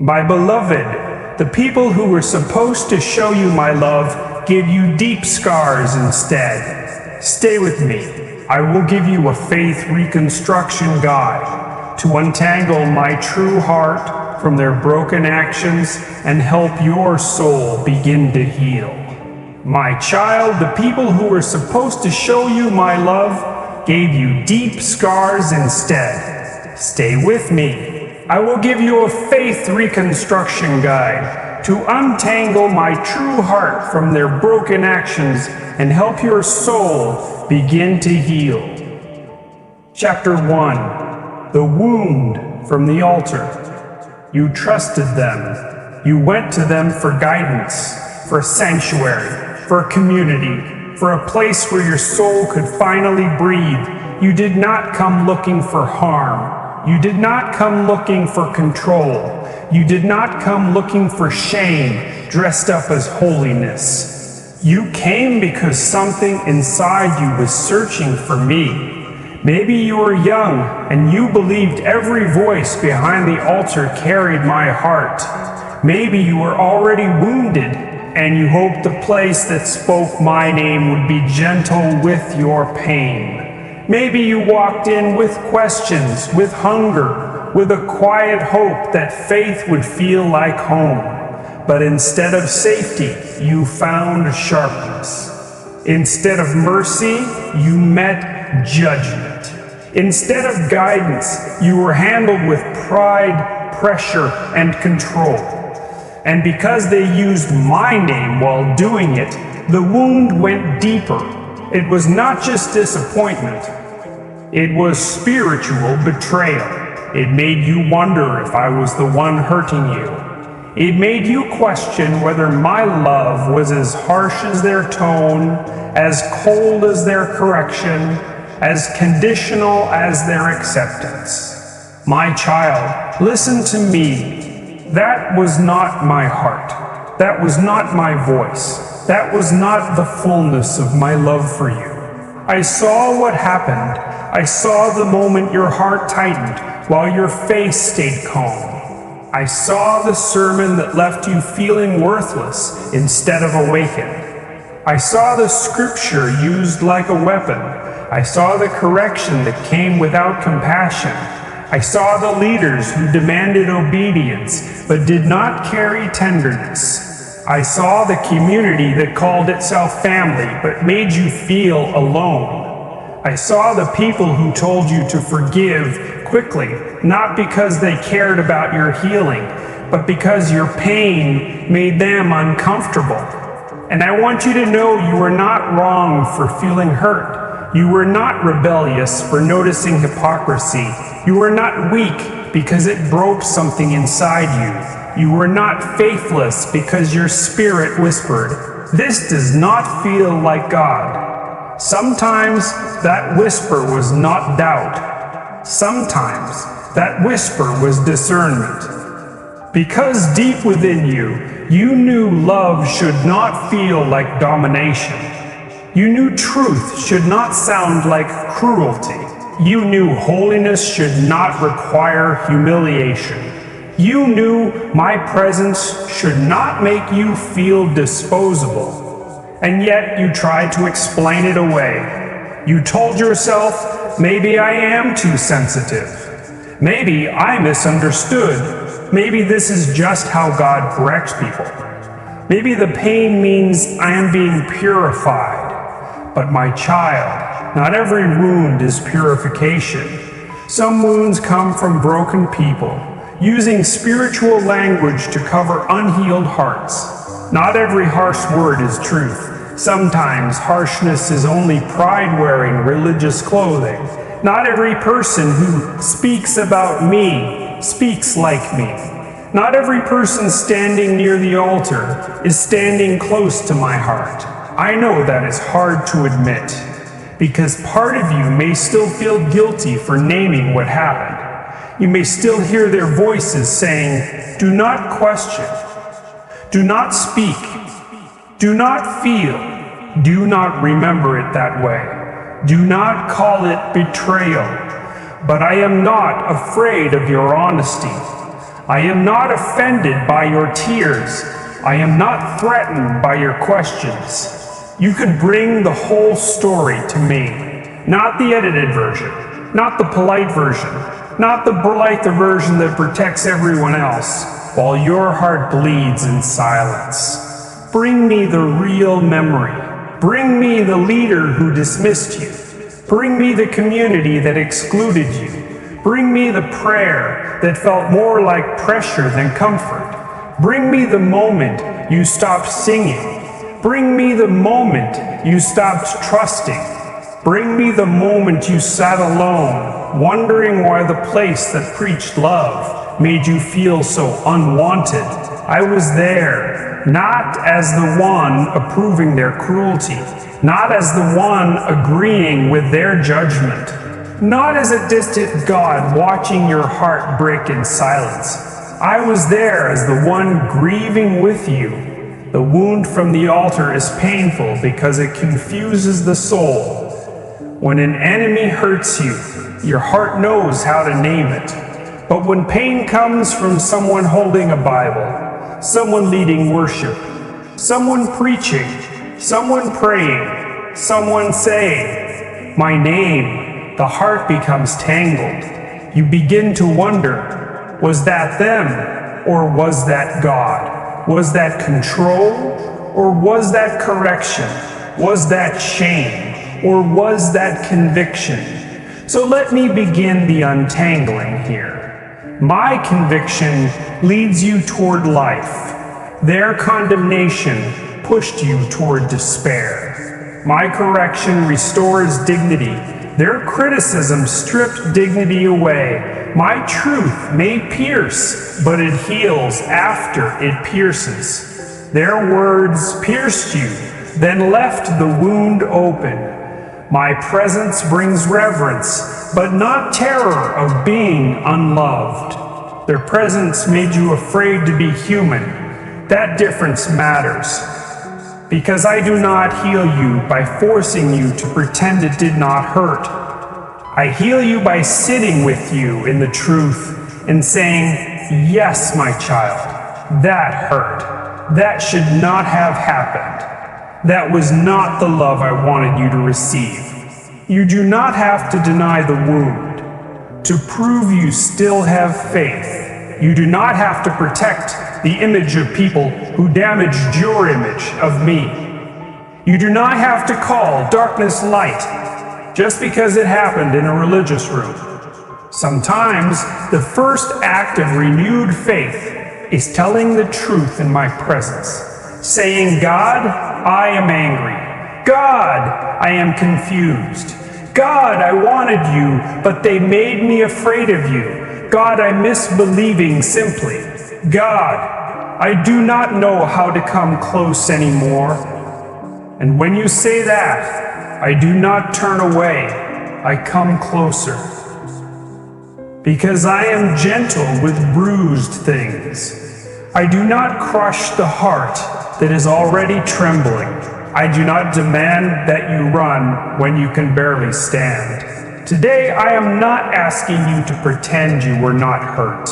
My beloved, the people who were supposed to show you my love gave you deep scars instead. Stay with me. I will give you a faith reconstruction guide to untangle my true heart from their broken actions and help your soul begin to heal. My child, the people who were supposed to show you my love gave you deep scars instead. Stay with me. I will give you a faith reconstruction guide to untangle my true heart from their broken actions and help your soul begin to heal. Chapter 1. The Wound from the Altar. You trusted them. You went to them for guidance, for sanctuary, for community, for a place where your soul could finally breathe. You did not come looking for harm. You did not come looking for control. You did not come looking for shame dressed up as holiness. You came because something inside you was searching for me. Maybe you were young and you believed every voice behind the altar carried my heart. Maybe you were already wounded and you hoped the place that spoke my name would be gentle with your pain. Maybe you walked in with questions, with hunger, with a quiet hope that faith would feel like home. But instead of safety, you found sharpness. Instead of mercy, you met judgment. Instead of guidance, you were handled with pride, pressure, and control. And because they used my name while doing it, the wound went deeper. It was not just disappointment. It was spiritual betrayal. It made you wonder if I was the one hurting you. It made you question whether my love was as harsh as their tone, as cold as their correction, as conditional as their acceptance. My child, listen to me. That was not my heart. That was not my voice. That was not the fullness of my love for you. I saw what happened. I saw the moment your heart tightened while your face stayed calm. I saw the sermon that left you feeling worthless instead of awakened. I saw the scripture used like a weapon. I saw the correction that came without compassion. I saw the leaders who demanded obedience but did not carry tenderness. I saw the community that called itself family but made you feel alone. I saw the people who told you to forgive quickly, not because they cared about your healing, but because your pain made them uncomfortable. And I want you to know you were not wrong for feeling hurt. You were not rebellious for noticing hypocrisy. You were not weak because it broke something inside you. You were not faithless because your spirit whispered, "This does not feel like God." Sometimes that whisper was not doubt. Sometimes that whisper was discernment. Because deep within you, you knew love should not feel like domination. You knew truth should not sound like cruelty. You knew holiness should not require humiliation. You knew my presence should not make you feel disposable. And yet you tried to explain it away. You told yourself, maybe I am too sensitive. Maybe I misunderstood. Maybe this is just how God corrects people. Maybe the pain means I am being purified. But my child, not every wound is purification. Some wounds come from broken people, using spiritual language to cover unhealed hearts. Not every harsh word is truth. Sometimes harshness is only pride wearing religious clothing. Not every person who speaks about me speaks like me. Not every person standing near the altar is standing close to my heart. I know that is hard to admit, because part of you may still feel guilty for naming what happened. You may still hear their voices saying, "Do not question. Do not speak. Do not feel. Do not remember it that way. Do not call it betrayal." But I am not afraid of your honesty. I am not offended by your tears. I am not threatened by your questions. You could bring the whole story to me, not the edited version, not the polite version, not the version that protects everyone else, while your heart bleeds in silence. Bring me the real memory. Bring me the leader who dismissed you. Bring me the community that excluded you. Bring me the prayer that felt more like pressure than comfort. Bring me the moment you stopped singing. Bring me the moment you stopped trusting. Bring me the moment you sat alone, wondering why the place that preached love made you feel so unwanted. I was there, not as the one approving their cruelty, not as the one agreeing with their judgment, not as a distant God watching your heart break in silence. I was there as the one grieving with you. The wound from the altar is painful because it confuses the soul. When an enemy hurts you, your heart knows how to name it. But when pain comes from someone holding a Bible, someone leading worship, someone preaching, someone praying, someone saying, "My name," the heart becomes tangled. You begin to wonder, was that them or was that God? Was that control, or was that correction? Was that shame, or was that conviction? So let me begin the untangling here. My conviction leads you toward life. Their condemnation pushed you toward despair. My correction restores dignity. Their criticism stripped dignity away. My truth may pierce, but it heals after it pierces. Their words pierced you, then left the wound open. My presence brings reverence, but not terror of being unloved. Their presence made you afraid to be human. That difference matters. Because I do not heal you by forcing you to pretend it did not hurt. I heal you by sitting with you in the truth and saying, "Yes, my child, that hurt. That should not have happened. That was not the love I wanted you to receive." You do not have to deny the wound to prove you still have faith. You do not have to protect the image of people who damaged your image of me. You do not have to call darkness light just because it happened in a religious room. Sometimes the first act of renewed faith is telling the truth in my presence, saying, "God, I am angry. God, I am confused. God, I wanted you, but they made me afraid of you. God, I miss believing simply. God, I do not know how to come close anymore." And when you say that, I do not turn away, I come closer. Because I am gentle with bruised things. I do not crush the heart that is already trembling. I do not demand that you run when you can barely stand. Today, I am not asking you to pretend you were not hurt.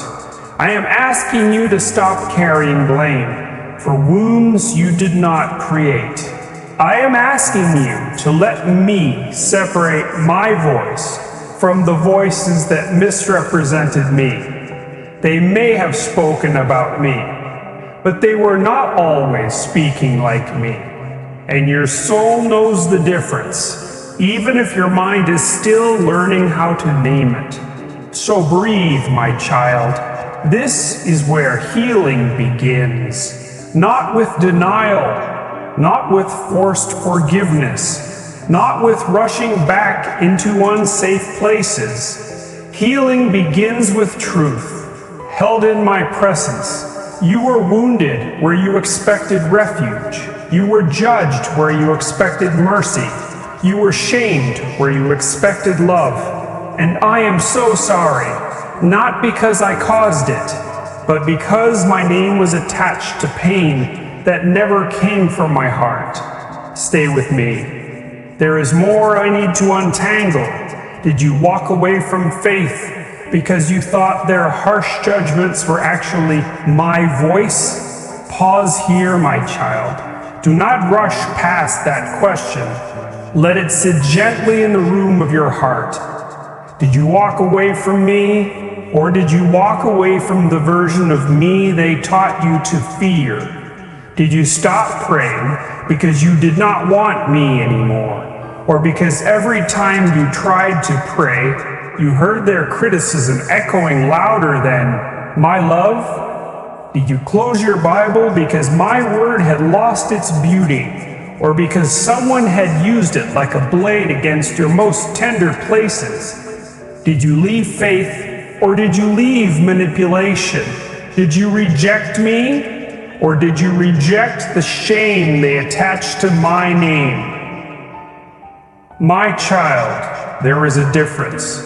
I am asking you to stop carrying blame for wounds you did not create. I am asking you to let me separate my voice from the voices that misrepresented me. They may have spoken about me, but they were not always speaking like me. And your soul knows the difference, even if your mind is still learning how to name it. So breathe, my child. This is where healing begins. Not with denial, not with forced forgiveness, not with rushing back into unsafe places. Healing begins with truth, held in my presence. You were wounded where you expected refuge. You were judged where you expected mercy. You were shamed where you expected love. And I am so sorry, not because I caused it, but because my name was attached to pain that never came from my heart. Stay with me. There is more I need to untangle. Did you walk away from faith because you thought their harsh judgments were actually my voice? Pause here, my child. Do not rush past that question. Let it sit gently in the room of your heart. Did you walk away from me, or did you walk away from the version of me they taught you to fear? Did you stop praying because you did not want me anymore? Or because every time you tried to pray, you heard their criticism echoing louder than, my love? Did you close your Bible because my word had lost its beauty, or because someone had used it like a blade against your most tender places? Did you leave faith, or did you leave manipulation? Did you reject me? Or did you reject the shame they attached to my name? My child, there is a difference.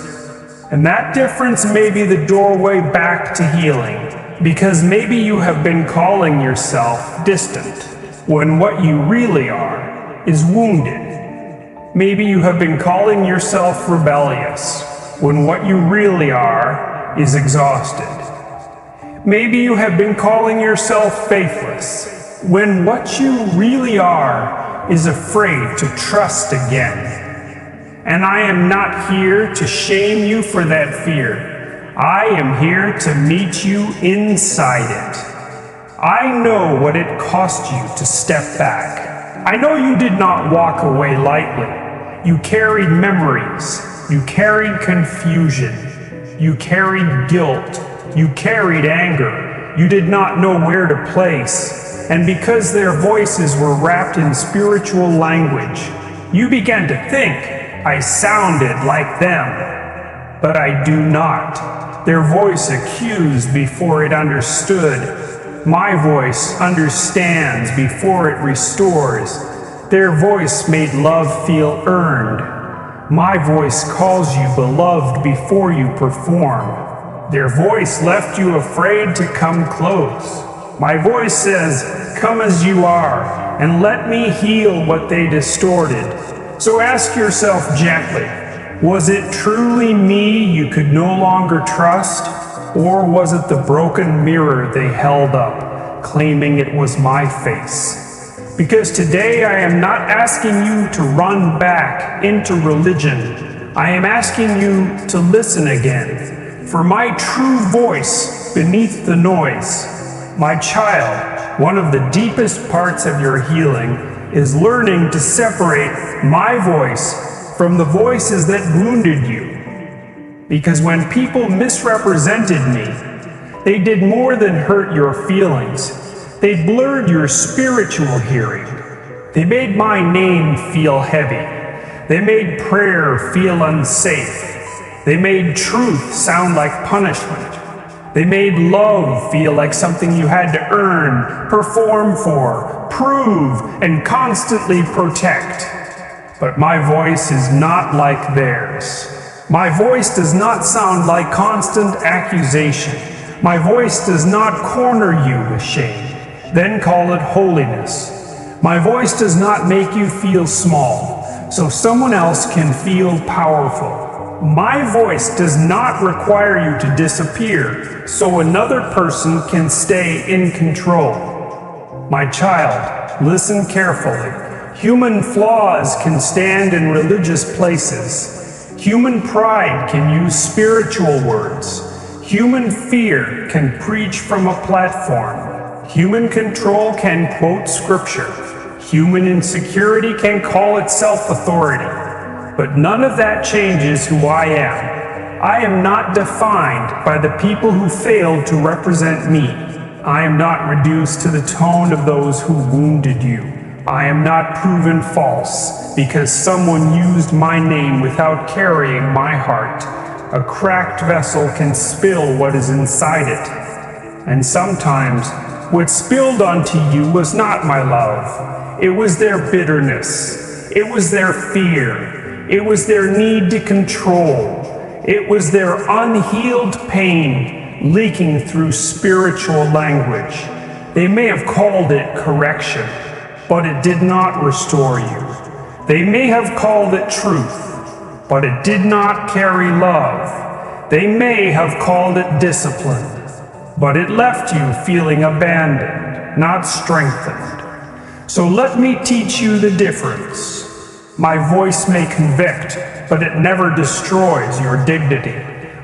And that difference may be the doorway back to healing, because maybe you have been calling yourself distant, when what you really are is wounded. Maybe you have been calling yourself rebellious, when what you really are is exhausted. Maybe you have been calling yourself faithless, when what you really are is afraid to trust again. And I am not here to shame you for that fear. I am here to meet you inside it. I know what it cost you to step back. I know you did not walk away lightly. You carried memories. You carried confusion. You carried guilt. You carried anger. You did not know where to place. And because their voices were wrapped in spiritual language, you began to think, I sounded like them. But I do not. Their voice accused before it understood. My voice understands before it restores. Their voice made love feel earned. My voice calls you beloved before you perform. Their voice left you afraid to come close. My voice says, come as you are, and let me heal what they distorted. So ask yourself gently, was it truly me you could no longer trust? Or was it the broken mirror they held up, claiming it was my face? Because today I am not asking you to run back into religion. I am asking you to listen again, for my true voice beneath the noise. My child, one of the deepest parts of your healing is learning to separate my voice from the voices that wounded you. Because when people misrepresented me, they did more than hurt your feelings. They blurred your spiritual hearing. They made my name feel heavy. They made prayer feel unsafe. They made truth sound like punishment. They made love feel like something you had to earn, perform for, prove, and constantly protect. But my voice is not like theirs. My voice does not sound like constant accusation. My voice does not corner you with shame, then call it holiness. My voice does not make you feel small, so someone else can feel powerful. My voice does not require you to disappear, so another person can stay in control. My child, listen carefully. Human flaws can stand in religious places. Human pride can use spiritual words. Human fear can preach from a platform. Human control can quote scripture. Human insecurity can call itself authority. But none of that changes who I am. I am not defined by the people who failed to represent me. I am not reduced to the tone of those who wounded you. I am not proven false because someone used my name without carrying my heart. A cracked vessel can spill what is inside it. And sometimes what spilled onto you was not my love. It was their bitterness. It was their fear. It was their need to control. It was their unhealed pain leaking through spiritual language. They may have called it correction, but it did not restore you. They may have called it truth, but it did not carry love. They may have called it discipline, but it left you feeling abandoned, not strengthened. So let me teach you the difference. My voice may convict, but it never destroys your dignity.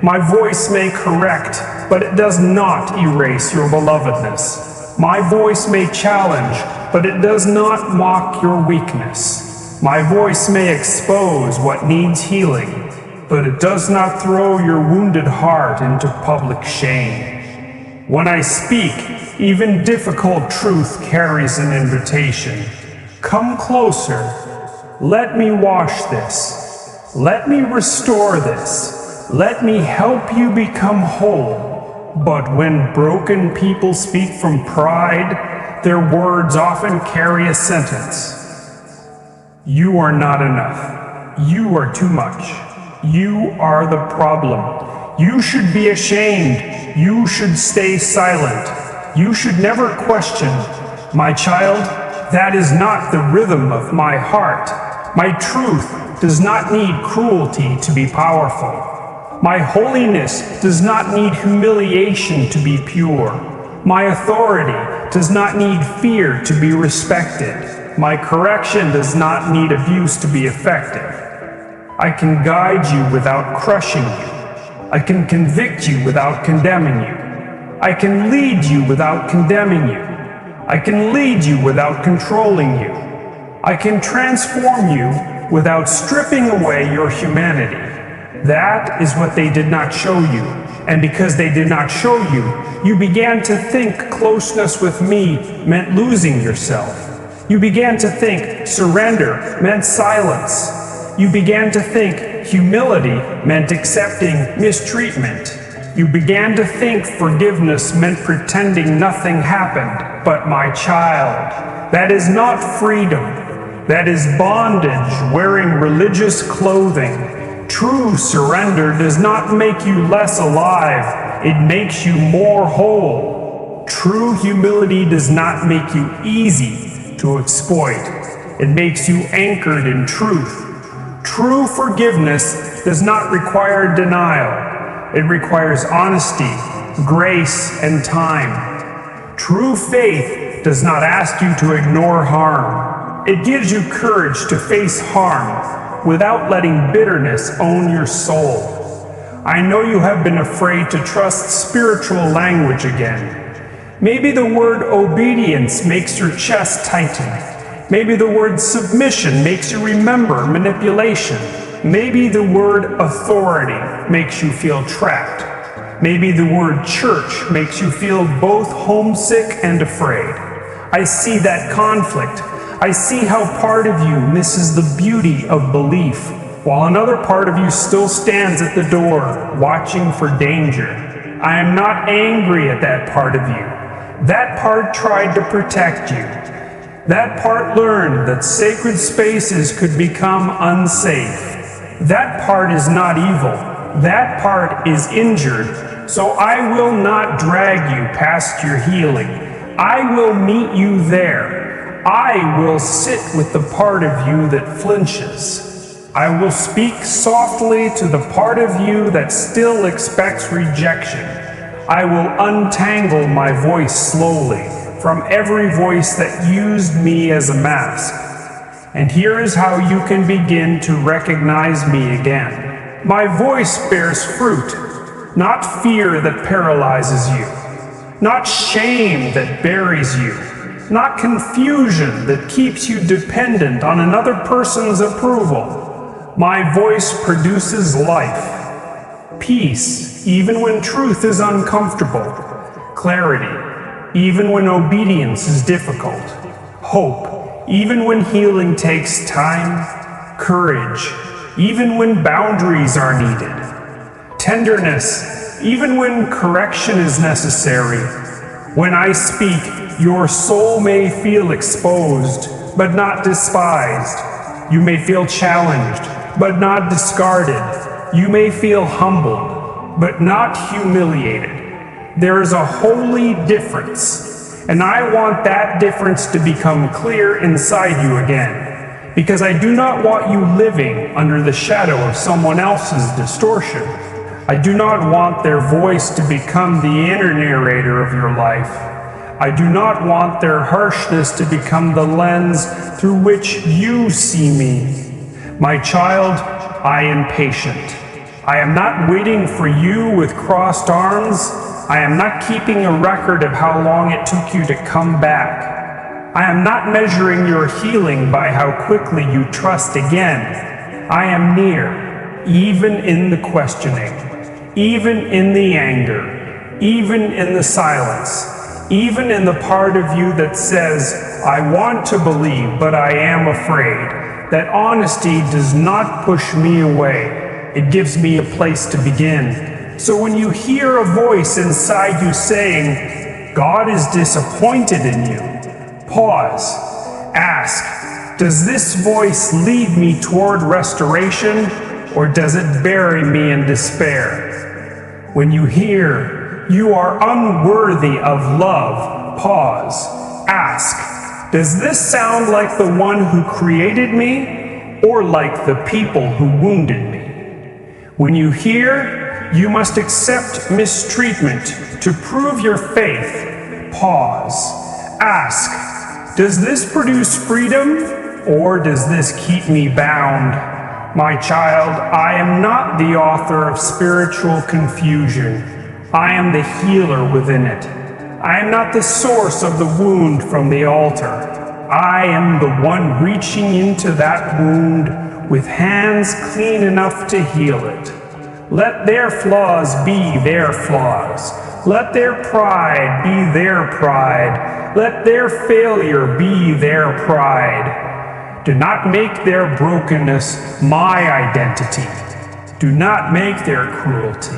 My voice may correct, but it does not erase your belovedness. My voice may challenge, but it does not mock your weakness. My voice may expose what needs healing, but it does not throw your wounded heart into public shame. When I speak, even difficult truth carries an invitation. Come closer. Let me wash this. Let me restore this. Let me help you become whole. But when broken people speak from pride, their words often carry a sentence. You are not enough. You are too much. You are the problem. You should be ashamed. You should stay silent. You should never question. My child, that is not the rhythm of my heart. My truth does not need cruelty to be powerful. My holiness does not need humiliation to be pure. My authority does not need fear to be respected. My correction does not need abuse to be effective. I can guide you without crushing you. I can convict you without condemning you. I can lead you without condemning you. I can lead you without controlling you. I can transform you without stripping away your humanity. That is what they did not show you. And because they did not show you, you began to think closeness with me meant losing yourself. You began to think surrender meant silence. You began to think humility meant accepting mistreatment. You began to think forgiveness meant pretending nothing happened. But my child, that is not freedom. That is bondage wearing religious clothing. True surrender does not make you less alive. It makes you more whole. True humility does not make you easy to exploit. It makes you anchored in truth. True forgiveness does not require denial. It requires honesty, grace, and time. True faith does not ask you to ignore harm. It gives you courage to face harm without letting bitterness own your soul. I know you have been afraid to trust spiritual language again. Maybe the word obedience makes your chest tighten. Maybe the word submission makes you remember manipulation. Maybe the word authority makes you feel trapped. Maybe the word church makes you feel both homesick and afraid. I see that conflict. I see how part of you misses the beauty of belief, while another part of you still stands at the door, watching for danger. I am not angry at that part of you. That part tried to protect you. That part learned that sacred spaces could become unsafe. That part is not evil. That part is injured. So I will not drag you past your healing. I will meet you there. I will sit with the part of you that flinches. I will speak softly to the part of you that still expects rejection. I will untangle my voice slowly from every voice that used me as a mask. And here is how you can begin to recognize me again. My voice bears fruit, not fear that paralyzes you, not shame that buries you, not confusion that keeps you dependent on another person's approval. My voice produces life, peace, even when truth is uncomfortable, clarity, even when obedience is difficult, hope, even when healing takes time, courage, even when boundaries are needed, tenderness, even when correction is necessary. When I speak, your soul may feel exposed, but not despised. You may feel challenged, but not discarded. You may feel humbled, but not humiliated. There is a holy difference, and I want that difference to become clear inside you again, because I do not want you living under the shadow of someone else's distortion. I do not want their voice to become the inner narrator of your life. I do not want their harshness to become the lens through which you see me. My child, I am patient. I am not waiting for you with crossed arms. I am not keeping a record of how long it took you to come back. I am not measuring your healing by how quickly you trust again. I am near, even in the questioning, even in the anger, even in the silence. Even in the part of you that says, I want to believe, but I am afraid. That honesty does not push me away. It gives me a place to begin. So when you hear a voice inside you saying, God is disappointed in you, pause. Ask, does this voice lead me toward restoration, or does it bury me in despair? When you hear, you are unworthy of love, pause. Ask, does this sound like the one who created me, or like the people who wounded me? When you hear, you must accept mistreatment to prove your faith, pause. Ask, does this produce freedom, or does this keep me bound? My child, I am not the author of spiritual confusion. I am the healer within it. I am not the source of the wound from the altar. I am the one reaching into that wound with hands clean enough to heal it. Let their flaws be their flaws. Let their pride be their pride. Let their failure be their pride. Do not make their brokenness my identity. Do not make their cruelty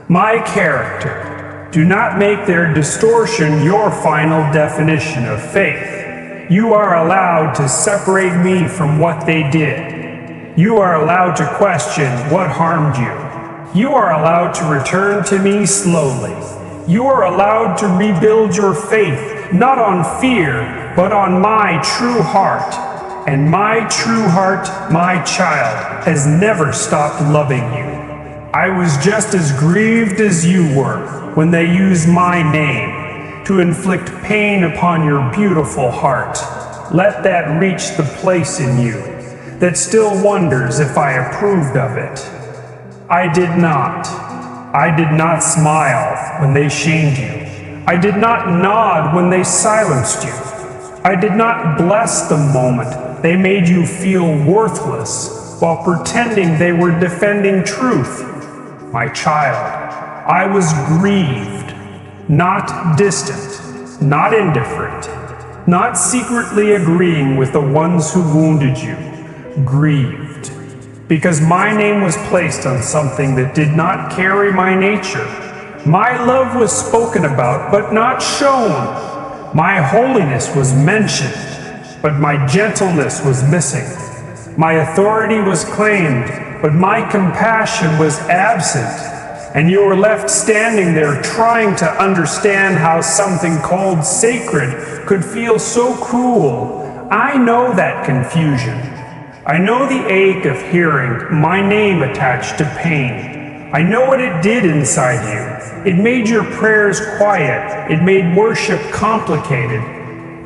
my character. Do not make their distortion your final definition of faith. You are allowed to separate me from what they did. You are allowed to question what harmed you. You are allowed to return to me slowly. You are allowed to rebuild your faith, not on fear, but on my true heart. And my true heart, my child, has never stopped loving you. I was just as grieved as you were when they used my name to inflict pain upon your beautiful heart. Let that reach the place in you that still wonders if I approved of it. I did not. I did not smile when they shamed you. I did not nod when they silenced you. I did not bless the moment they made you feel worthless while pretending they were defending truth. My child, I was grieved, not distant, not indifferent, not secretly agreeing with the ones who wounded you, grieved, because my name was placed on something that did not carry my nature. My love was spoken about, but not shown. My holiness was mentioned, but my gentleness was missing. My authority was claimed, but my compassion was absent, and you were left standing there trying to understand how something called sacred could feel so cruel. I know that confusion. I know the ache of hearing my name attached to pain. I know what it did inside you. It made your prayers quiet. It made worship complicated.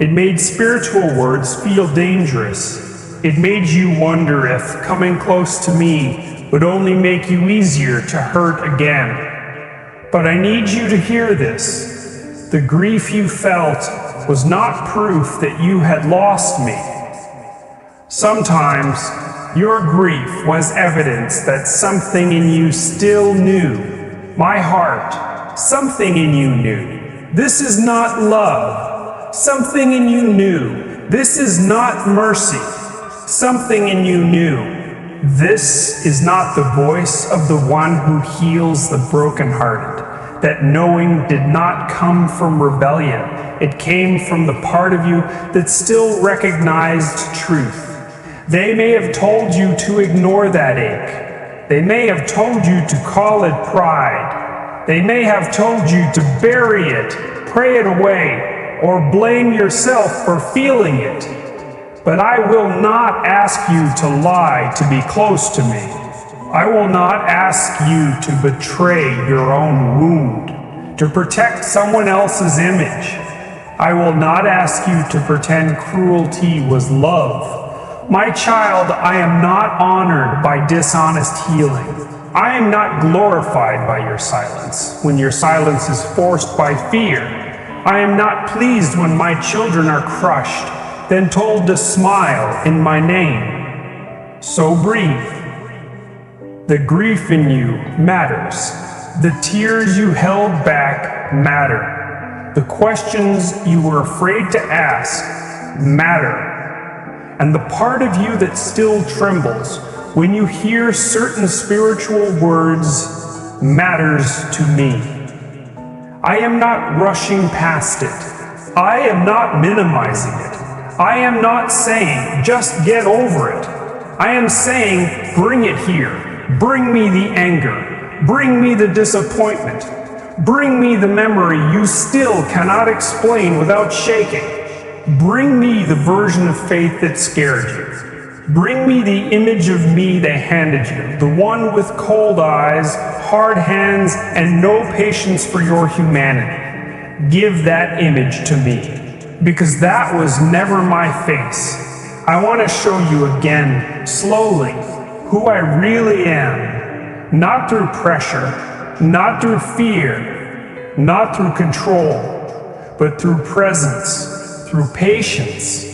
It made spiritual words feel dangerous. It made you wonder if coming close to me would only make you easier to hurt again. But I need you to hear this. The grief you felt was not proof that you had lost me. Sometimes your grief was evidence that something in you still knew. My heart, something in you knew. This is not love. Something in you knew. This is not mercy. Something in you knew. This is not the voice of the one who heals the brokenhearted. That knowing did not come from rebellion. It came from the part of you that still recognized truth. They may have told you to ignore that ache. They may have told you to call it pride. They may have told you to bury it, pray it away, or blame yourself for feeling it. But I will not ask you to lie to be close to me. I will not ask you to betray your own wound, to protect someone else's image. I will not ask you to pretend cruelty was love. My child, I am not honored by dishonest healing. I am not glorified by your silence, when your silence is forced by fear. I am not pleased when my children are crushed, then told to smile in my name. So breathe. The grief in you matters. The tears you held back matter. The questions you were afraid to ask matter. And the part of you that still trembles when you hear certain spiritual words matters to me. I am not rushing past it. I am not minimizing it. I am not saying, just get over it. I am saying, bring it here. Bring me the anger. Bring me the disappointment. Bring me the memory you still cannot explain without shaking. Bring me the version of faith that scared you. Bring me the image of me they handed you, the one with cold eyes, hard hands, and no patience for your humanity. Give that image to me, because that was never my face. I want to show you again, slowly, who I really am, not through pressure, not through fear, not through control, but through presence, through patience,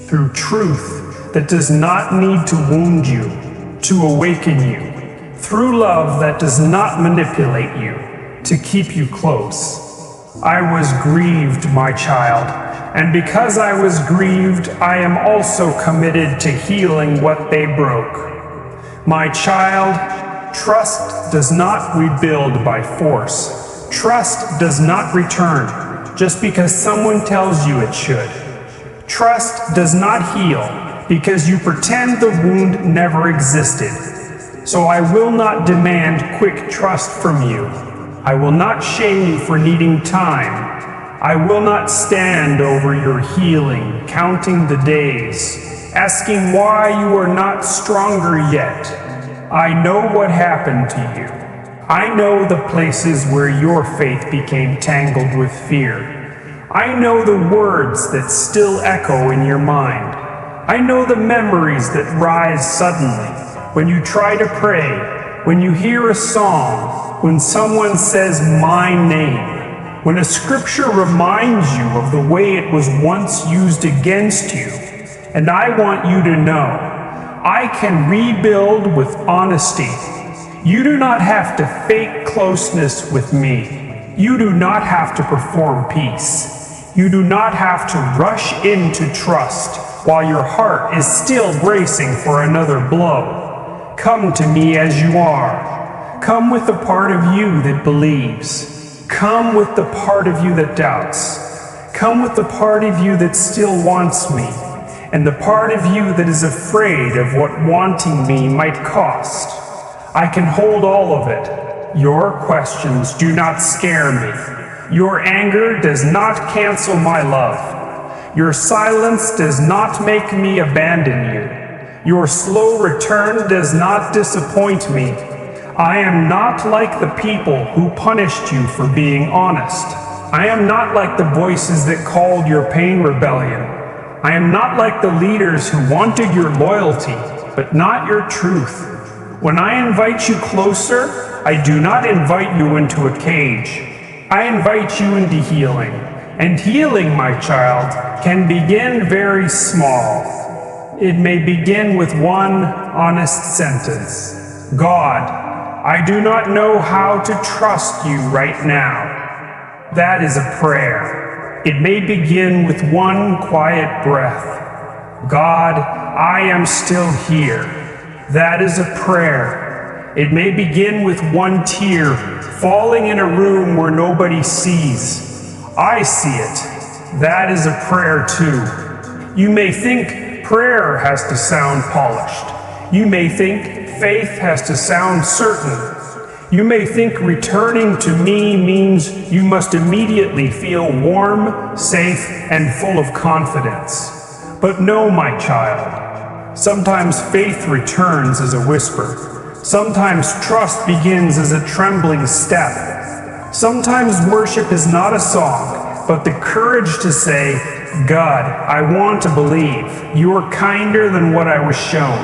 through truth that does not need to wound you, to awaken you, through love that does not manipulate you, to keep you close. I was grieved, my child, and because I was grieved, I am also committed to healing what they broke. My child, trust does not rebuild by force. Trust does not return just because someone tells you it should. Trust does not heal because you pretend the wound never existed. So I will not demand quick trust from you. I will not shame you for needing time. I will not stand over your healing, counting the days, asking why you are not stronger yet. I know what happened to you. I know the places where your faith became tangled with fear. I know the words that still echo in your mind. I know the memories that rise suddenly when you try to pray, when you hear a song, when someone says my name, when a scripture reminds you of the way it was once used against you. And I want you to know, I can rebuild with honesty. You do not have to fake closeness with me. You do not have to perform peace. You do not have to rush into trust while your heart is still bracing for another blow. Come to me as you are. Come with the part of you that believes. Come with the part of you that doubts. Come with the part of you that still wants me, and the part of you that is afraid of what wanting me might cost. I can hold all of it. Your questions do not scare me. Your anger does not cancel my love. Your silence does not make me abandon you. Your slow return does not disappoint me. I am not like the people who punished you for being honest. I am not like the voices that called your pain rebellion. I am not like the leaders who wanted your loyalty, but not your truth. When I invite you closer, I do not invite you into a cage. I invite you into healing. And healing, my child, can begin very small. It may begin with one honest sentence. God, I do not know how to trust you right now. That is a prayer. It may begin with one quiet breath. God, I am still here. That is a prayer. It may begin with one tear falling in a room where nobody sees. I see it. That is a prayer too. You may think prayer has to sound polished. You may think faith has to sound certain. You may think returning to me means you must immediately feel warm, safe, and full of confidence. But no, my child. Sometimes faith returns as a whisper. Sometimes trust begins as a trembling step. Sometimes worship is not a song, but the courage to say, God, I want to believe. You are kinder than what I was shown.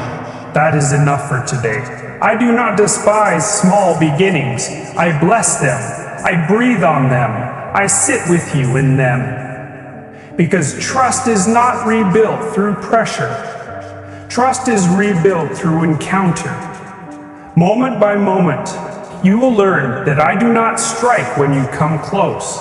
That is enough for today. I do not despise small beginnings. I bless them. I breathe on them. I sit with you in them. Because trust is not rebuilt through pressure. Trust is rebuilt through encounter. Moment by moment, you will learn that I do not strike when you come close.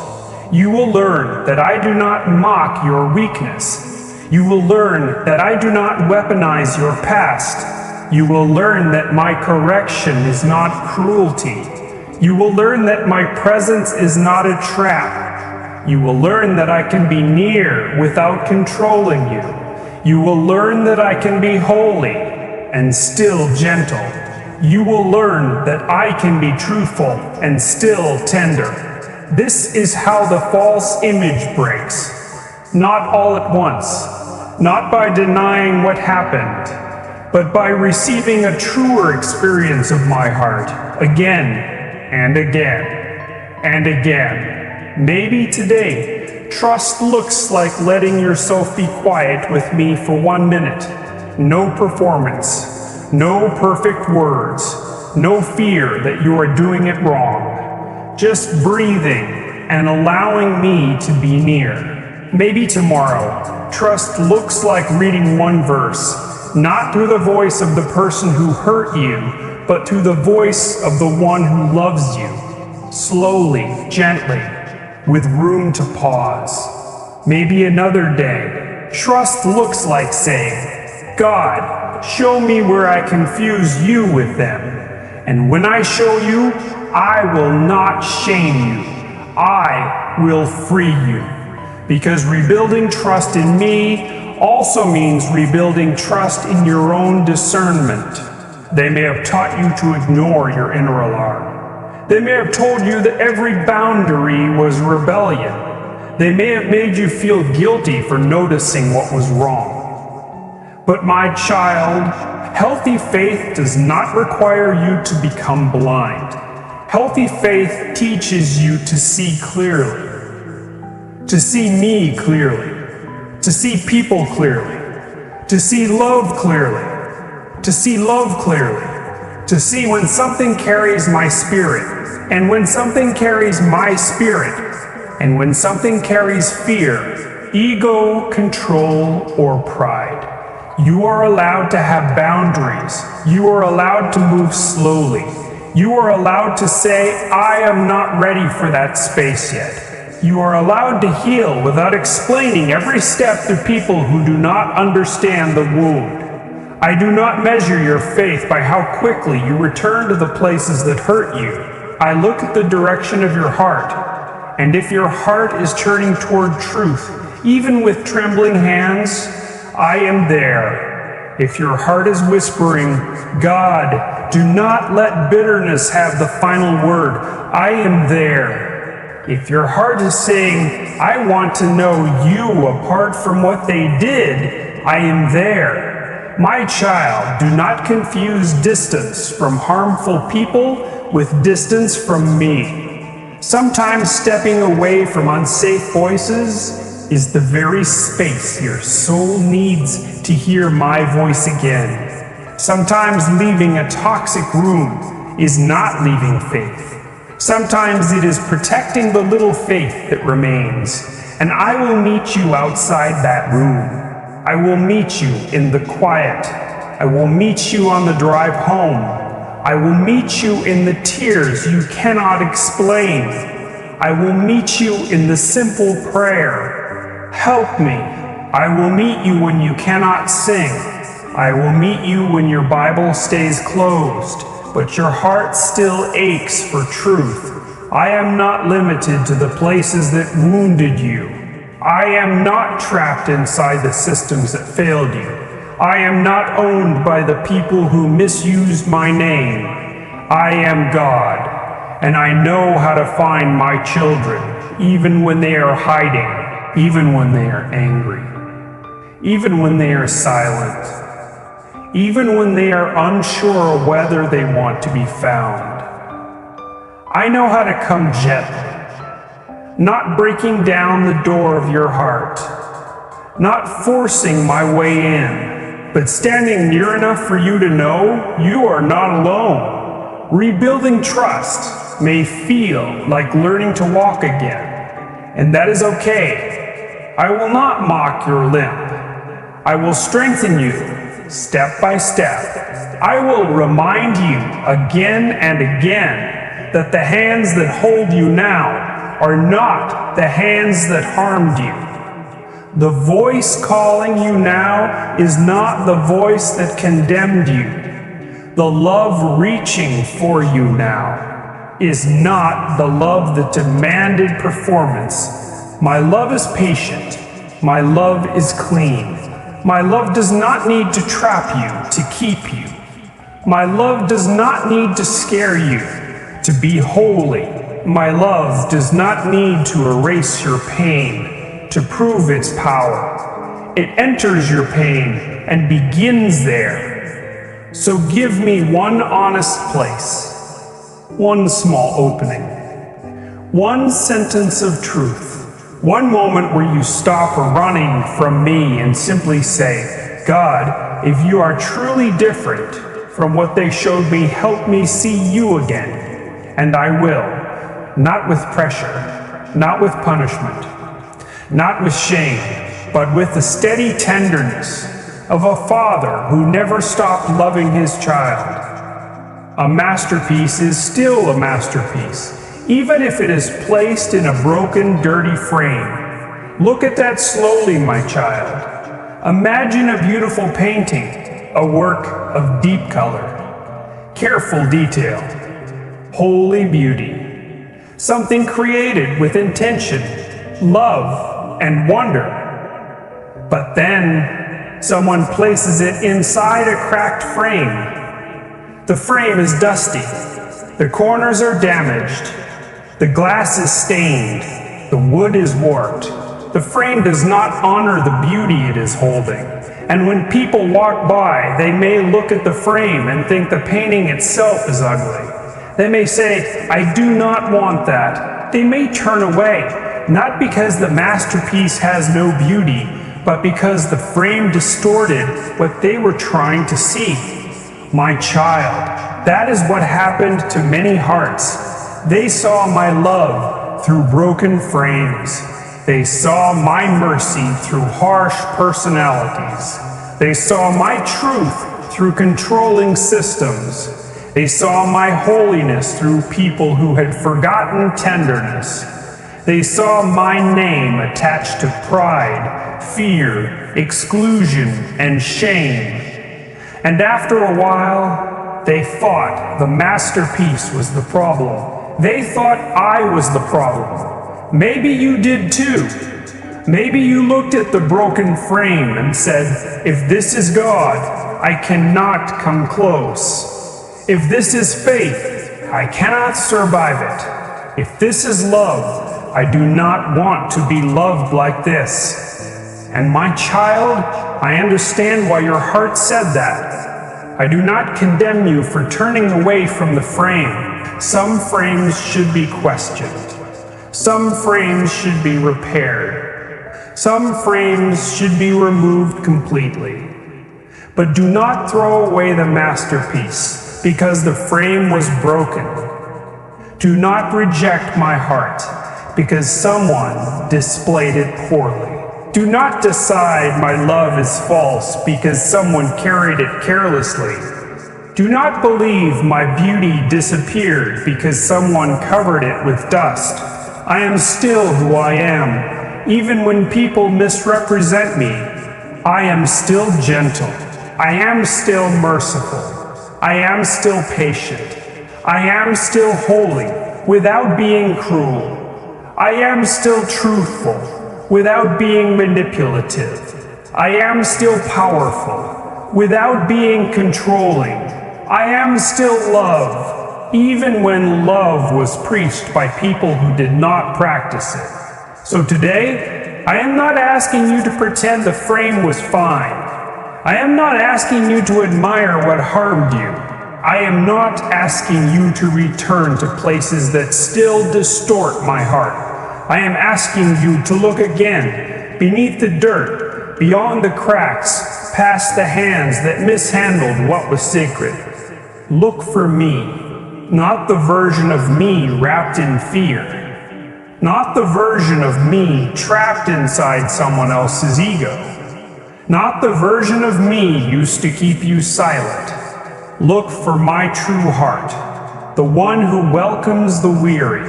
You will learn that I do not mock your weakness. You will learn that I do not weaponize your past. You will learn that my correction is not cruelty. You will learn that my presence is not a trap. You will learn that I can be near without controlling you. You will learn that I can be holy and still gentle. You will learn that I can be truthful and still tender. This is how the false image breaks. Not all at once, not by denying what happened, but by receiving a truer experience of my heart again and again and again. Maybe today, trust looks like letting yourself be quiet with me for 1 minute. No performance, no perfect words, no fear that you are doing it wrong. Just breathing and allowing me to be near. Maybe tomorrow, trust looks like reading one verse, not through the voice of the person who hurt you, but through the voice of the one who loves you. Slowly, gently, with room to pause. Maybe another day, trust looks like saying, God, show me where I confuse you with them. And when I show you, I will not shame you. I will free you. Because rebuilding trust in me also means rebuilding trust in your own discernment. They may have taught you to ignore your inner alarm. They may have told you that every boundary was rebellion. They may have made you feel guilty for noticing what was wrong. But my child, healthy faith does not require you to become blind. Healthy faith teaches you to see clearly, to see me clearly, to see people clearly, to see love clearly, to see love clearly, to see when something carries my spirit, and when something carries my spirit, and when something carries fear, ego, control, or pride. You are allowed to have boundaries. You are allowed to move slowly. You are allowed to say, I am not ready for that space yet. You are allowed to heal without explaining every step to people who do not understand the wound. I do not measure your faith by how quickly you return to the places that hurt you. I look at the direction of your heart, and if your heart is turning toward truth, even with trembling hands, I am there. If your heart is whispering, God, do not let bitterness have the final word, I am there. If your heart is saying, I want to know you apart from what they did, I am there. My child, do not confuse distance from harmful people with distance from me. Sometimes stepping away from unsafe voices is the very space your soul needs to hear my voice again. Sometimes leaving a toxic room is not leaving faith. Sometimes it is protecting the little faith that remains. And I will meet you outside that room. I will meet you in the quiet. I will meet you on the drive home. I will meet you in the tears you cannot explain. I will meet you in the simple prayer, help me. I will meet you when you cannot sing. I will meet you when your Bible stays closed, but your heart still aches for truth. I am not limited to the places that wounded you. I am not trapped inside the systems that failed you. I am not owned by the people who misused my name. I am God, and I know how to find my children, even when they are hiding, even when they are angry, even when they are silent, even when they are unsure whether they want to be found. I know how to come gently, not breaking down the door of your heart, not forcing my way in, but standing near enough for you to know you are not alone. Rebuilding trust may feel like learning to walk again, and that is okay. I will not mock your limp. I will strengthen you step by step. I will remind you again and again that the hands that hold you now are not the hands that harmed you. The voice calling you now is not the voice that condemned you. The love reaching for you now is not the love that demanded performance. My love is patient. My love is clean. My love does not need to trap you to keep you. My love does not need to scare you to be holy. My love does not need to erase your pain to prove its power. It enters your pain and begins there. So give me one honest place, one small opening, one sentence of truth, one moment where you stop running from me and simply say, God, if you are truly different from what they showed me, help me see you again. And I will, not with pressure, not with punishment, not with shame, but with the steady tenderness of a father who never stopped loving his child. A masterpiece is still a masterpiece, even if it is placed in a broken, dirty frame. Look at that slowly, my child. Imagine a beautiful painting, a work of deep color, careful detail, holy beauty, something created with intention, love, and wonder. But then someone places it inside a cracked frame. The frame is dusty, the corners are damaged, the glass is stained, the wood is warped. The frame does not honor the beauty it is holding. And when people walk by, they may look at the frame and think the painting itself is ugly. They may say, I do not want that. They may turn away, not because the masterpiece has no beauty, but because the frame distorted what they were trying to see. My child, that is what happened to many hearts. They saw my love through broken frames. They saw my mercy through harsh personalities. They saw my truth through controlling systems. They saw my holiness through people who had forgotten tenderness. They saw my name attached to pride, fear, exclusion, and shame. And after a while, they thought the masterpiece was the problem. They thought I was the problem. Maybe you did too. Maybe you looked at the broken frame and said, if this is God, I cannot come close. If this is faith, I cannot survive it. If this is love, I do not want to be loved like this. And my child, I understand why your heart said that. I do not condemn you for turning away from the frame. Some frames should be questioned. Some frames should be repaired. Some frames should be removed completely. But do not throw away the masterpiece because the frame was broken. Do not reject my heart because someone displayed it poorly. Do not decide my love is false because someone carried it carelessly. Do not believe my beauty disappeared because someone covered it with dust. I am still who I am. Even when people misrepresent me, I am still gentle. I am still merciful. I am still patient. I am still holy without being cruel. I am still truthful without being manipulative. I am still powerful without being controlling. I am still love, even when love was preached by people who did not practice it. So today, I am not asking you to pretend the frame was fine. I am not asking you to admire what harmed you. I am not asking you to return to places that still distort my heart. I am asking you to look again, beneath the dirt, beyond the cracks, past the hands that mishandled what was sacred. Look for me, not the version of me wrapped in fear. Not the version of me trapped inside someone else's ego. Not the version of me used to keep you silent. Look for my true heart, the one who welcomes the weary,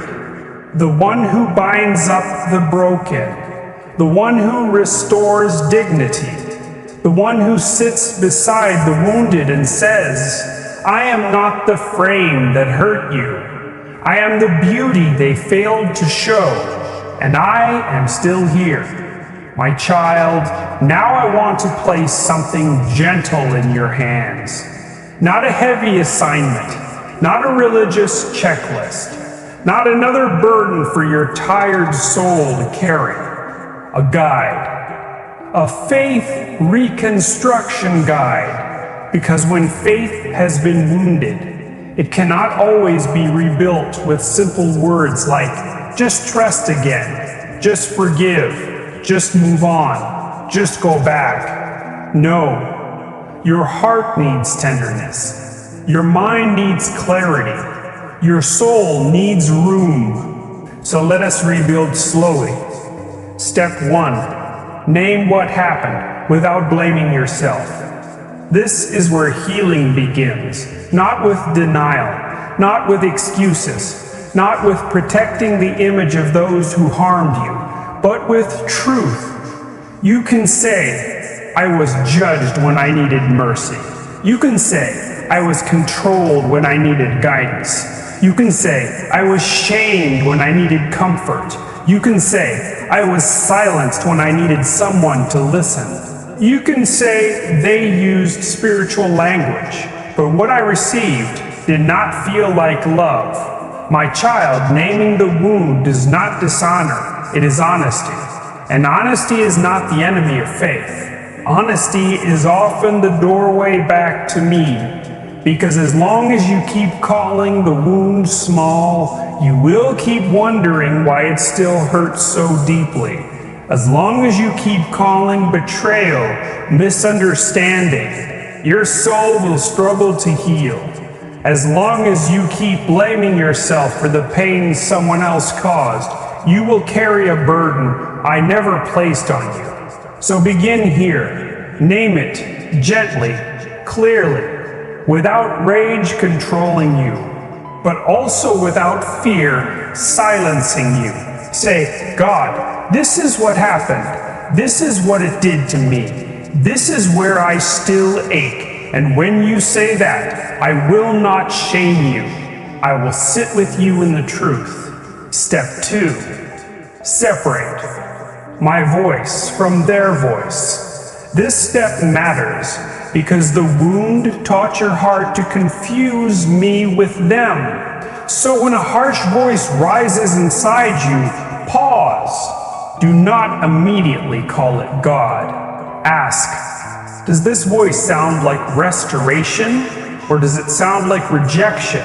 the one who binds up the broken, the one who restores dignity, the one who sits beside the wounded and says, I am not the frame that hurt you. I am the beauty they failed to show, and I am still here. My child, now I want to place something gentle in your hands. Not a heavy assignment, not a religious checklist, not another burden for your tired soul to carry. A guide, a faith reconstruction guide, because when faith has been wounded, it cannot always be rebuilt with simple words like, just trust again, just forgive, just move on, just go back. No, your heart needs tenderness. Your mind needs clarity. Your soul needs room. So let us rebuild slowly. Step 1, name what happened without blaming yourself. This is where healing begins, not with denial, not with excuses, not with protecting the image of those who harmed you, but with truth. You can say, I was judged when I needed mercy. You can say, I was controlled when I needed guidance. You can say, I was shamed when I needed comfort. You can say, I was silenced when I needed someone to listen. You can say they used spiritual language, but what I received did not feel like love. My child, naming the wound does not dishonor, it is honesty. And honesty is not the enemy of faith. Honesty is often the doorway back to me, because as long as you keep calling the wound small, you will keep wondering why it still hurts so deeply. As long as you keep calling betrayal, misunderstanding, your soul will struggle to heal. As long as you keep blaming yourself for the pain someone else caused, you will carry a burden I never placed on you. So begin here. Name it gently, clearly, without rage controlling you, but also without fear silencing you. Say, God, this is what happened. This is what it did to me. This is where I still ache. And when you say that, I will not shame you. I will sit with you in the truth. Step 2, separate my voice from their voice. This step matters because the wound taught your heart to confuse me with them. So when a harsh voice rises inside you, pause. Do not immediately call it God. Ask, does this voice sound like restoration, or does it sound like rejection?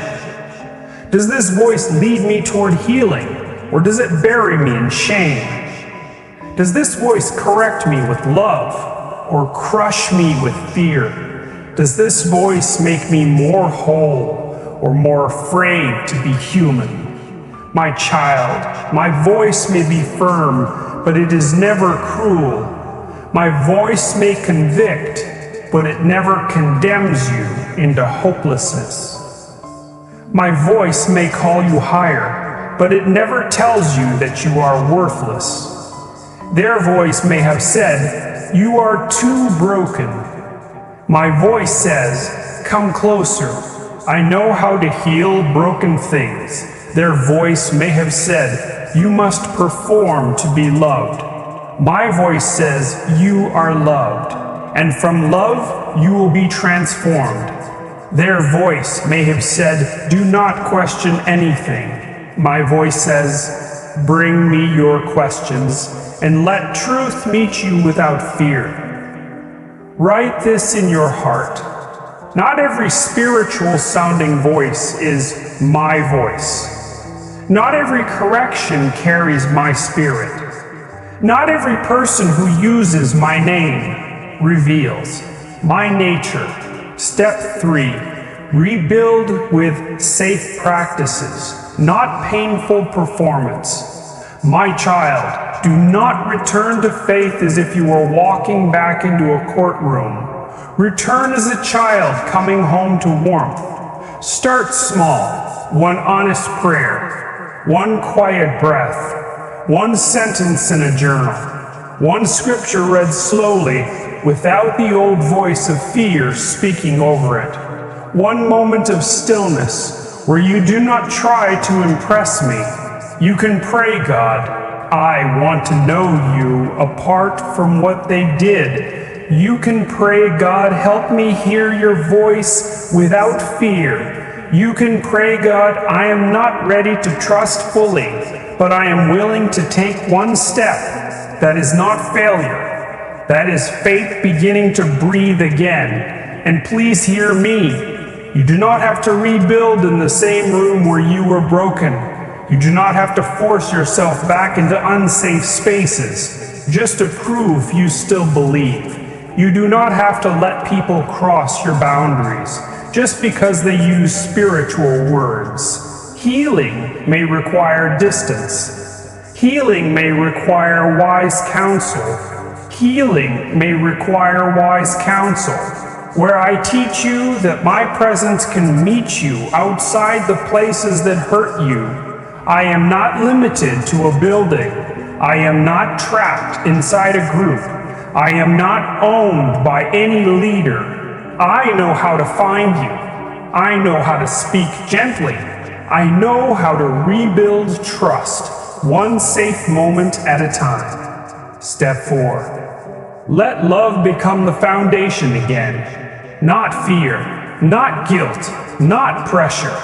Does this voice lead me toward healing, or does it bury me in shame? Does this voice correct me with love, or crush me with fear? Does this voice make me more whole, or more afraid to be human? My child, my voice may be firm, but it is never cruel. My voice may convict, but it never condemns you into hopelessness. My voice may call you higher, but it never tells you that you are worthless. Their voice may have said, you are too broken. My voice says, come closer. I know how to heal broken things. Their voice may have said, you must perform to be loved. My voice says, you are loved, and from love you will be transformed. Their voice may have said, do not question anything. My voice says, bring me your questions, and let truth meet you without fear. Write this in your heart. Not every spiritual sounding voice is my voice. Not every correction carries my spirit. Not every person who uses my name reveals my nature. Step 3. Rebuild with safe practices, not painful performance. My child, do not return to faith as if you were walking back into a courtroom. Return as a child coming home to warmth. Start small, one honest prayer, one quiet breath, one sentence in a journal, one scripture read slowly without the old voice of fear speaking over it, one moment of stillness where you do not try to impress me. You can pray, God, I want to know you apart from what they did. You can pray, God, help me hear your voice without fear. You can pray, God, I am not ready to trust fully, but I am willing to take one step. That is not failure. That is faith beginning to breathe again. And please hear me. You do not have to rebuild in the same room where you were broken. You do not have to force yourself back into unsafe spaces just to prove you still believe. You do not have to let people cross your boundaries just because they use spiritual words. Healing may require distance. Healing may require wise counsel. Healing may require wise counsel, where I teach you that my presence can meet you outside the places that hurt you. I am not limited to a building. I am not trapped inside a group. I am not owned by any leader. I know how to find you. I know how to speak gently. I know how to rebuild trust, one safe moment at a time. Step 4. Let love become the foundation again. Not fear, not guilt, not pressure,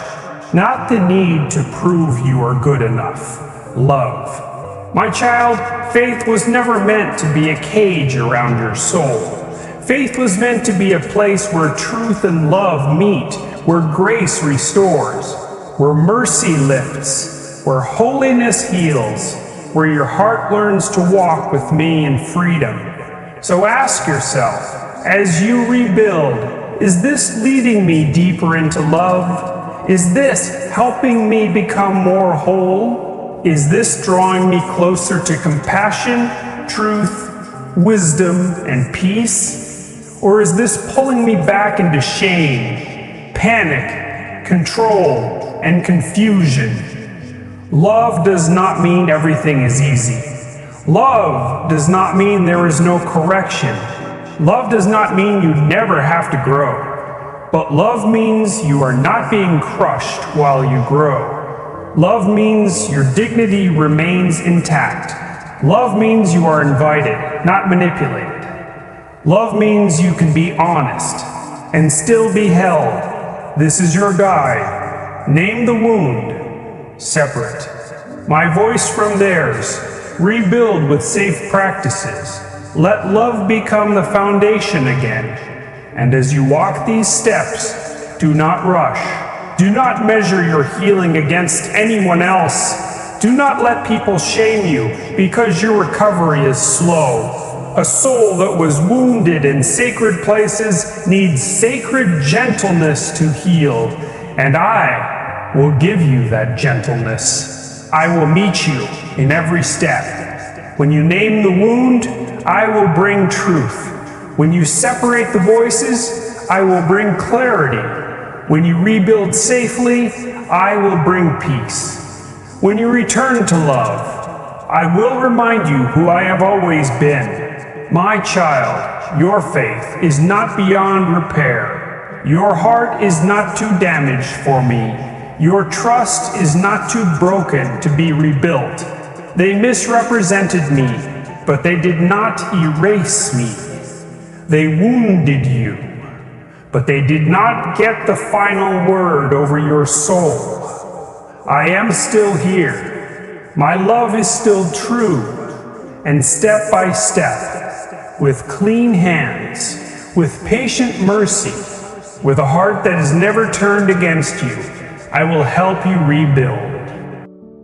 not the need to prove you are good enough. Love. My child, faith was never meant to be a cage around your soul. Faith was meant to be a place where truth and love meet, where grace restores, where mercy lifts, where holiness heals, where your heart learns to walk with me in freedom. So ask yourself, as you rebuild, is this leading me deeper into love? Is this helping me become more whole? Is this drawing me closer to compassion, truth, wisdom, and peace? Or is this pulling me back into shame, panic, control, and confusion? Love does not mean everything is easy. Love does not mean there is no correction. Love does not mean you never have to grow. But love means you are not being crushed while you grow. Love means your dignity remains intact. Love means you are invited, not manipulated. Love means you can be honest and still be held. This is your guide. Name the wound. Separate my voice from theirs. Rebuild with safe practices. Let love become the foundation again. And as you walk these steps, do not rush. Do not measure your healing against anyone else. Do not let people shame you because your recovery is slow. A soul that was wounded in sacred places needs sacred gentleness to heal. And I will give you that gentleness. I will meet you in every step. When you name the wound, I will bring truth. When you separate the voices, I will bring clarity. When you rebuild safely, I will bring peace. When you return to love, I will remind you who I have always been. My child, your faith is not beyond repair. Your heart is not too damaged for me. Your trust is not too broken to be rebuilt. They misrepresented me, but they did not erase me. They wounded you, but they did not get the final word over your soul. I am still here. My love is still true. And step by step, with clean hands, With patient mercy, with a heart that is never turned against you, I will help you rebuild.